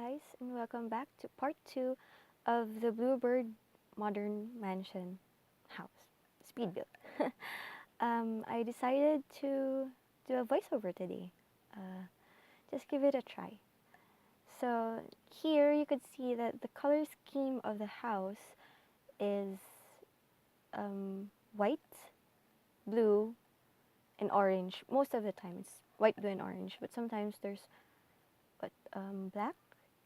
guys, and welcome back to part 2 of the Bluebird Modern Mansion House Speed Build. I decided to do a voiceover today. Uh, just give it a try. So here you could see that the color scheme of the house is white, blue, and orange. Most of the time it's white, blue, and orange, but sometimes there's black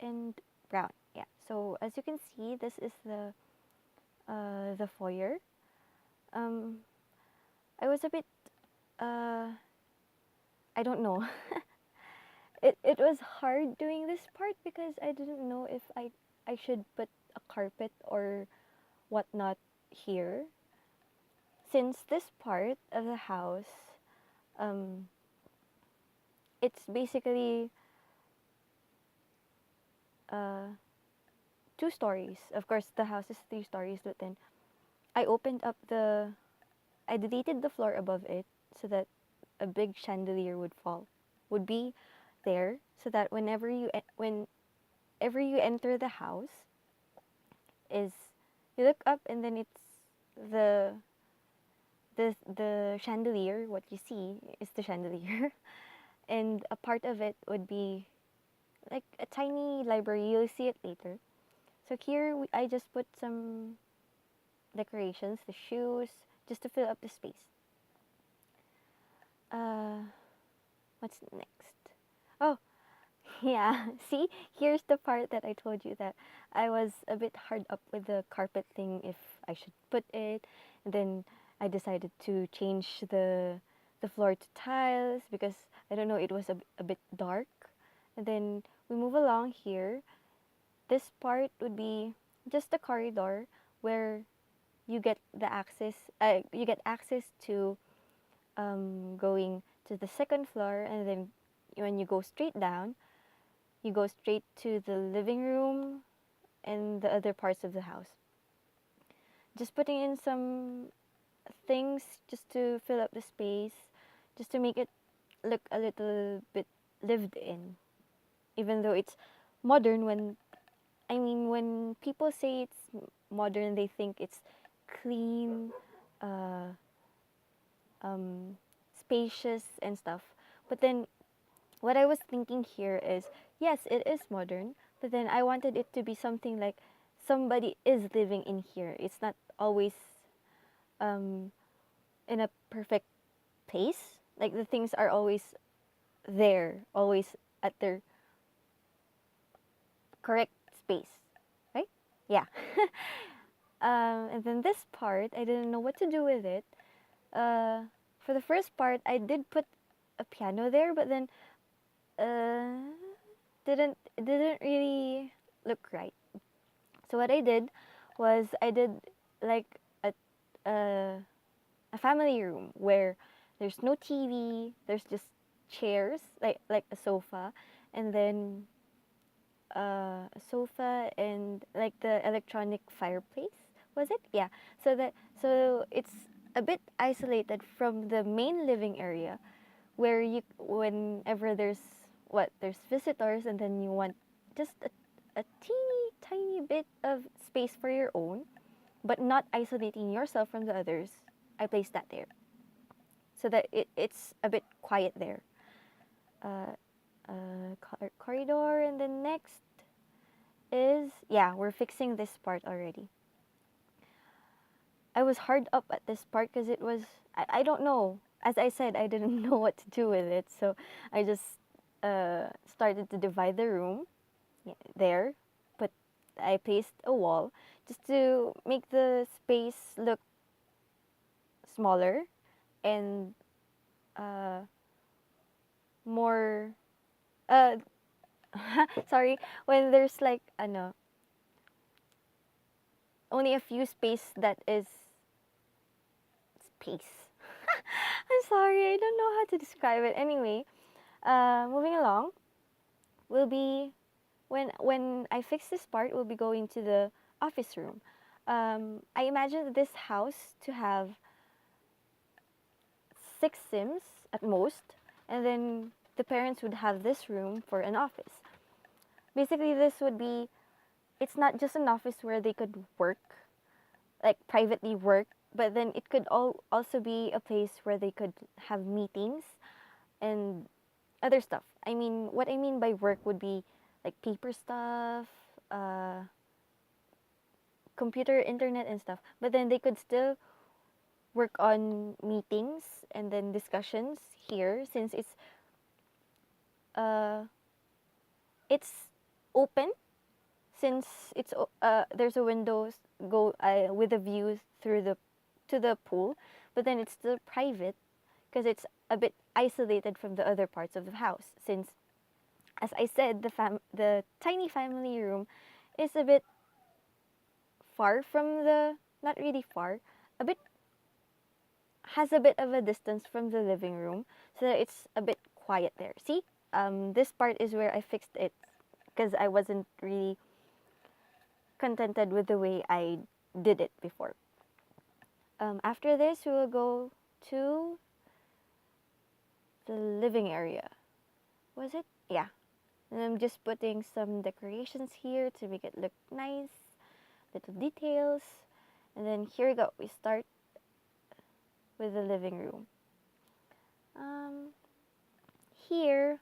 and brown. Yeah. So as you can see, this is the foyer. Um, I was a bit I don't know. It was hard doing this part because I didn't know if I should put a carpet or whatnot here. Since this part of the house, um, it's basically uh, 2 stories. Of course, the house is 3 stories, but then I opened up I deleted the floor above it so that a big chandelier would be there, so that whenever you enter the house, is you look up and then it's the the chandelier. What you see is the chandelier, and a part of it would be like a tiny library. You'll see it later. So here I just put some decorations, the shoes, just to fill up the space. Uh, what's next? Oh, yeah. See, here's the part that I told you that I was a bit hard up with the carpet thing, if I should put it. And then I decided to change the floor to tiles because I don't know, it was a bit dark. And then we move along here. This part would be just the corridor where you get access to going to the second floor, and then when you go straight down, you go straight to the living room and the other parts of the house. Just putting in some things just to fill up the space, just to make it look a little bit lived in. Even though it's modern, when people say it's modern, they think it's clean, uh, spacious, and stuff. But then what I was thinking here is, yes, it is modern, but then I wanted it to be something like somebody is living in here. It's not always um, in a perfect place. Like the things are always there, always at their correct space, right? Yeah. And then this part, I didn't know what to do with it. For the first part, I did put a piano there, but then uh, didn't really look right. So what I did was I did like a a family room where there's no TV, there's just chairs, like a sofa, and then a sofa and like the electronic fireplace. Was it? Yeah. So it's a bit isolated from the main living area, where you whenever there's visitors, and then you want just a teeny tiny bit of space for your own, but not isolating yourself from the others. I placed that there so that it's a bit quiet there. uh, Corridor, and then next is, yeah, we're fixing this part already. I was hard up at this part because it was, I don't know, as I said, I didn't know what to do with it, so I just started to divide the room, yeah, there, but I placed a wall just to make the space look smaller and uh, more uh, sorry, when there's like ano, only a few space that is space. I'm sorry, I don't know how to describe it. Anyway, moving along, will be when I fix this part, we'll be going to the office room. I imagine this house to have 6 sims at most, and then the parents would have this room for an office. Basically, this would be, it's not just an office where they could work, like privately work, but then it could also be a place where they could have meetings and other stuff. I mean, what I mean by work would be like paper stuff, uh, computer, internet, and stuff. But then they could still work on meetings and then discussions here, since uh it's open, since there's a window go with a view through the to the pool, but then it's still private because it's a bit isolated from the other parts of the house, since, as I said, the tiny family room is a bit far from the, not really far, a bit, has a bit of a distance from the living room, so that it's a bit quiet there. See, this part is where I fixed it because I wasn't really contented with the way I did it before. After this, we will go to the living area. Was it? Yeah. And I'm just putting some decorations here to make it look nice, little details. And then here we go. We start with the living room. Here,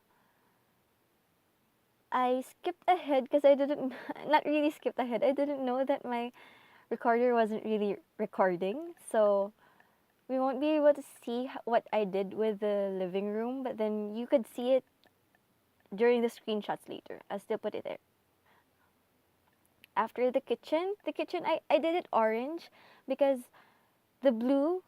I skipped ahead because I didn't, not really skipped ahead. I didn't know that my recorder wasn't really recording. So we won't be able to see what I did with the living room, but then you could see it during the screenshots later. I'll still put it there. After the kitchen, I did it orange because the blue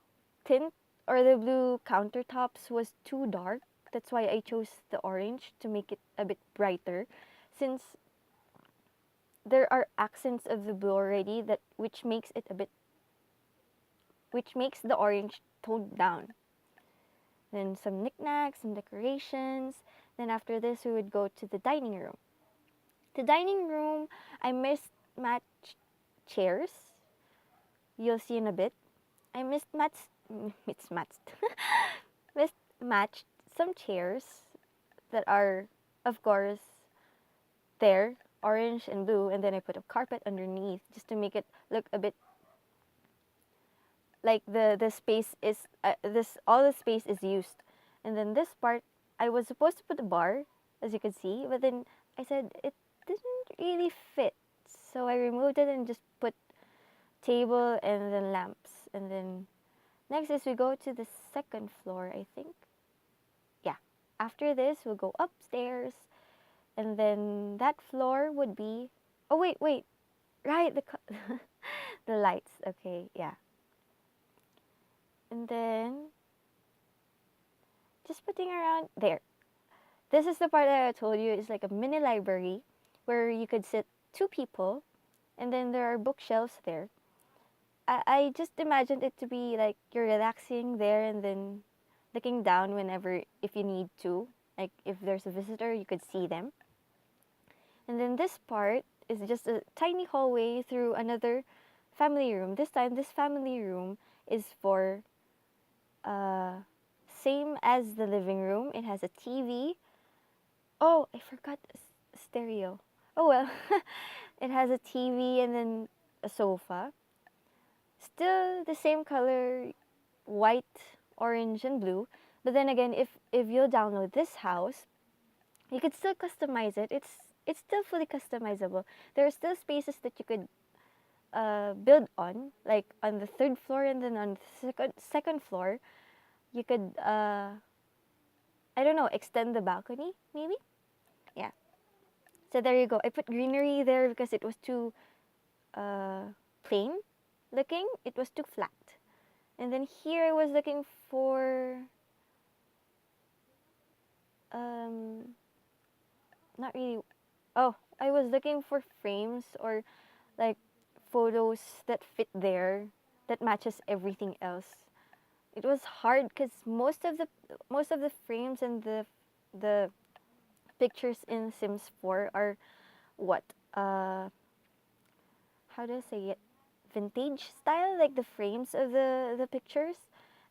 tint or the blue countertops was too dark. That's why I chose the orange to make it a bit brighter, since there are accents of the blue already, that which makes it a bit, which makes the orange toned down. Then some knickknacks, some decorations. Then after this, we would go to the dining room. The dining room, I mismatched chairs. You'll see in a bit. I mismatched mismatched some chairs that are, of course, there, orange and blue, and then I put a carpet underneath just to make it look a bit like the space is this all the space is used. And then this part, I was supposed to put a bar, as you can see, but then I said it didn't really fit, so I removed it and just put table and then lamps. And then next is we go to the second floor, I think. Yeah. After this, we'll go upstairs, and then that floor would be. Oh wait, right, the lights. Okay, yeah. And then just putting around there. This is the part that I told you is like a mini library where you could sit two people, and then there are bookshelves there. I just imagined it to be like you're relaxing there and then looking down whenever, if you need to. Like if there's a visitor, you could see them. And then this part is just a tiny hallway through another family room. This time, this family room is for uh, same as the living room. It has a TV. Oh, I forgot stereo. Oh well, it has a TV and then a sofa. Still the same color, white, orange, and blue. But then again, if you'll download this house, you could still customize it. It's still fully customizable. There are still spaces that you could build on, like on the third floor, and then on the second floor, you could I don't know, extend the balcony maybe. Yeah. So there you go. I put greenery there because it was too plain looking. It was too flat. And then here I was looking for um not really. Oh, I was looking for frames or like photos that fit there, that matches everything else. It was hard because most of the frames and the pictures in Sims 4 are what how do I say it, vintage style, like the frames of the pictures.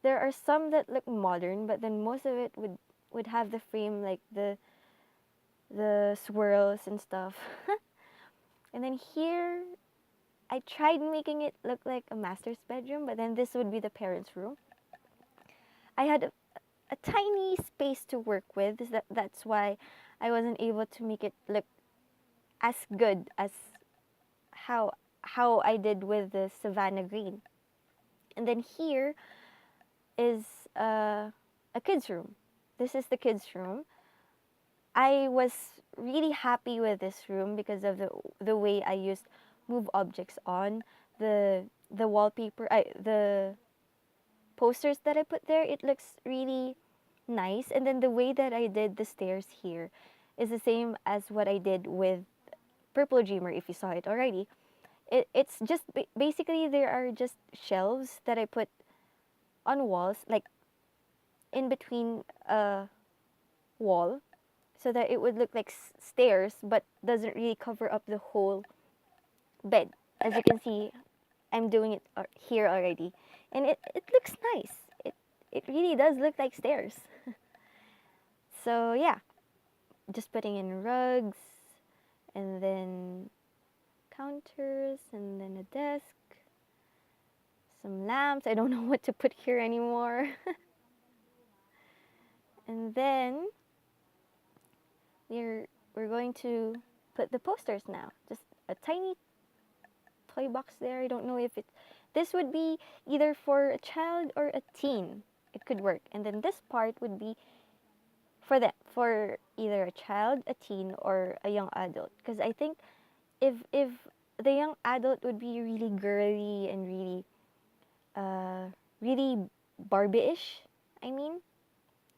There are some that look modern, but then most of it would have the frame like the swirls and stuff. And then here, I tried making it look like a master's bedroom, but then this would be the parents' room. I had a tiny space to work with. That's why I wasn't able to make it look as good as how how I did with the Savannah Green. And then here is a kid's room. This is the kids' room. I was really happy with this room because of the way I used move objects on the wallpaper. The posters that I put there. It looks really nice. And then the way that I did the stairs here is the same as what I did with Purple Dreamer. If you saw it already, it's just basically there are just shelves that I put on walls, like in between a wall, so that it would look like stairs but doesn't really cover up the whole bed. As you can see, I'm doing it here already, and it looks nice. It really does look like stairs. So yeah, just putting in rugs, and then counters, and then a desk, some lamps. I don't know what to put here anymore. And then we're going to put the posters now. Just a tiny toy box there. I don't know if this would be either for a child or a teen. It could work. And then this part would be for them, for either a child, a teen, or a young adult. Because I think if the young adult would be really girly and really Barbie-ish, I mean,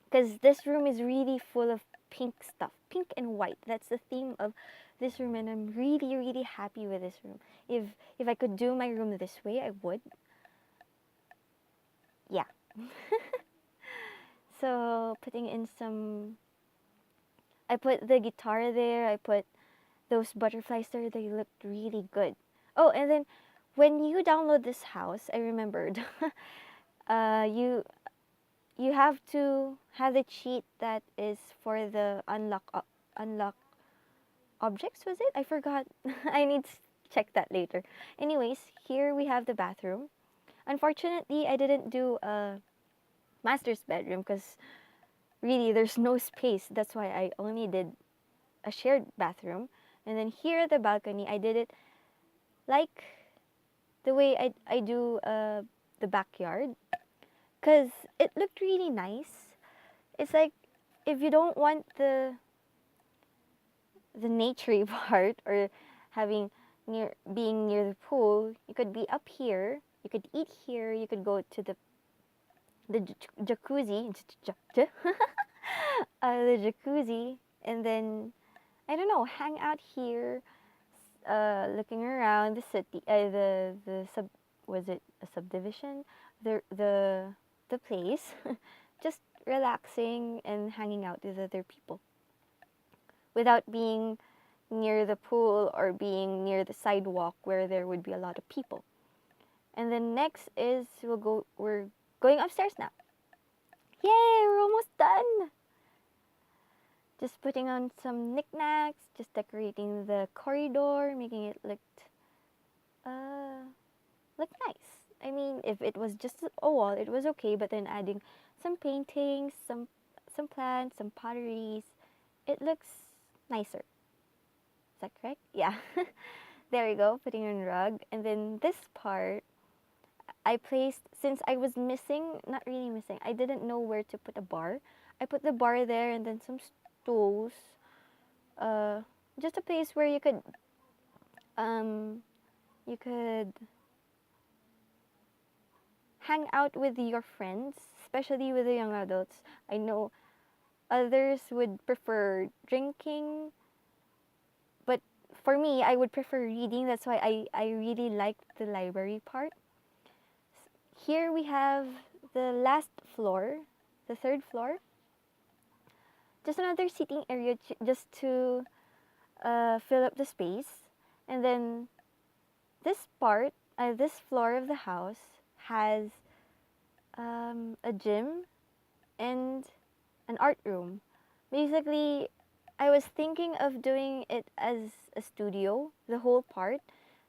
because this room is really full of pink stuff, pink and white. That's the theme of this room, and I'm really happy with this room. If I could do my room this way, I would. Yeah. So putting in some, I put the guitar there. I put those butterflies there. They looked really good. Oh, and then when you download this house, I remembered, you have to have the cheat that is for the unlock objects. Was it? I forgot. I need to check that later. Anyways, here we have the bathroom. Unfortunately, I didn't do a master's bedroom because really there's no space. That's why I only did a shared bathroom. And then here the balcony, I did it like the way I do the backyard, because it looked really nice. It's like if you don't want the naturey part, or having being near the pool, you could be up here, you could eat here, you could go to the jacuzzi, the jacuzzi, and then I don't know, hang out here, looking around the city, the sub, was it a subdivision, the place, just relaxing and hanging out with other people without being near the pool or being near the sidewalk where there would be a lot of people. And then next is we're going upstairs now. Yay, we're almost done. Just putting on some knickknacks, just decorating the corridor, making it look nice. I mean, if it was just a wall, it was okay, but then adding some paintings, some plants, some potteries, it looks nicer. Is that correct? Yeah. There we go, putting on rug. And then this part, I placed, since I was missing, not really missing, I didn't know where to put a bar. I put the bar there, and then some stools. Uh, just a place where you could hang out with your friends, especially with the young adults. I know others would prefer drinking, but for me, I would prefer reading. That's why I really liked the library part. Here we have the last floor, the third floor. Just another seating area just to fill up the space. And then this part, this floor of the house has a gym and an art room. Basically, I was thinking of doing it as a studio, the whole part,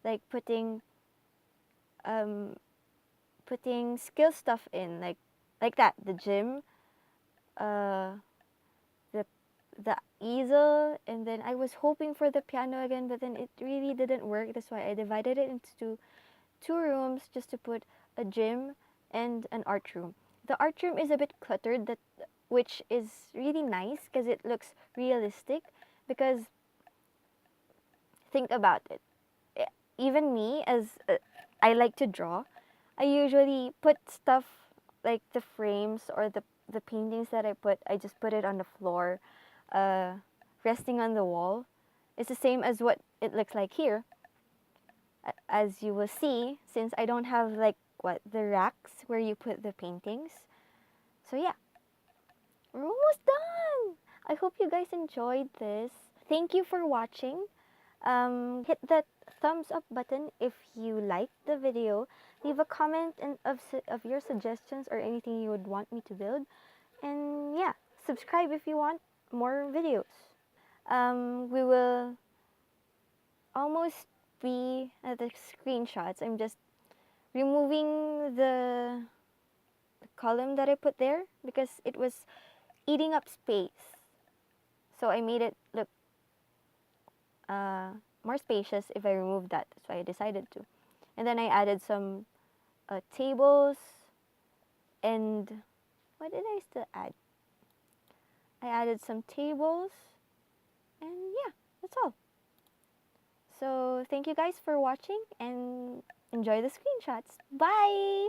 like um putting skill stuff in, like that, the gym, uh the the easel, and then I was hoping for the piano again, but then it really didn't work. That's why I divided it into two rooms just to put a gym and an art room. The art room is a bit cluttered, that which is really nice because it looks realistic. Because think about it, even me, as I like to draw, I usually put stuff like the frames or the paintings that I just put it on the floor, uh, resting on the wall. It's the same as what it looks like here, as you will see, since I don't have like what the racks where you put the paintings. So yeah, we're almost done. I hope you guys enjoyed this. Thank you for watching. Hit that thumbs up button if you liked the video. Leave a comment of your suggestions or anything you would want me to build. And yeah, subscribe if you want more videos. We will almost be at the screenshots. I'm just removing the column that I put there because it was eating up space. So I made it look uh, more spacious if I remove that. So I decided to. And then I added some tables, and what did I still add? I added some tables, and yeah, that's all. So thank you guys for watching, and enjoy the screenshots. Bye!